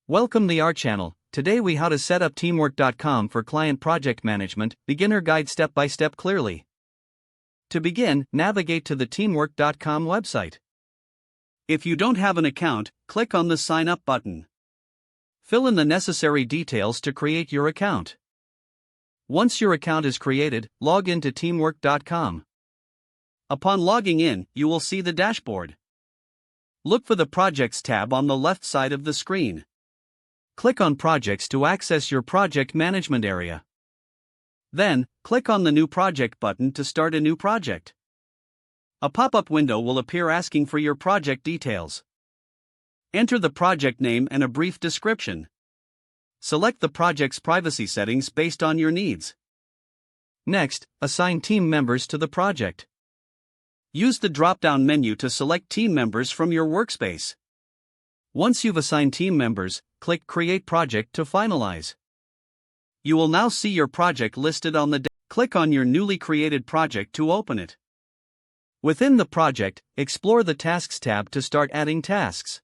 Welcome to our channel. Today we how to set up teamwork.com for client project management, beginner guide step by step clearly. To begin, navigate to the teamwork.com website. If you don't have an account, click on the sign up button. Fill in the necessary details to create your account. Once your account is created, log into teamwork.com. Upon logging in, you will see the dashboard. Look for the Projects tab on the left side of the screen. Click on Projects to access your project management area. Then, click on the New Project button to start a new project. A pop-up window will appear asking for your project details. Enter the project name and a brief description. Select the project's privacy settings based on your needs. Next, assign team members to the project. Use the drop-down menu to select team members from your workspace. Once you've assigned team members, click Create Project to finalize. You will now see your project listed on the Click on your newly created project to open it. Within the project, explore the Tasks tab to start adding tasks.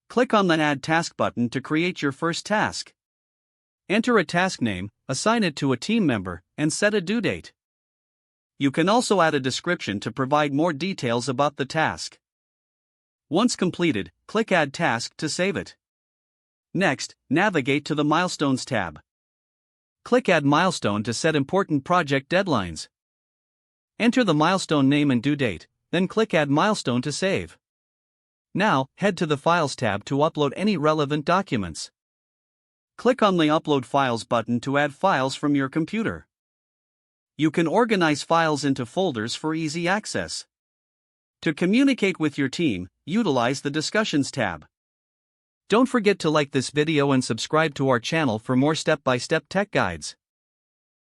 Click on the Add Task button to create your first task. Enter a task name, assign it to a team member, and set a due date. You can also add a description to provide more details about the task. Once completed, click Add Task to save it. Next, navigate to the Milestones tab. Click Add Milestone to set important project deadlines. Enter the milestone name and due date, then click Add Milestone to save. Now, head to the Files tab to upload any relevant documents. Click on the Upload Files button to add files from your computer. You can organize files into folders for easy access. To communicate with your team, utilize the Discussions tab. Don't forget to like this video and subscribe to our channel for more step-by-step tech guides.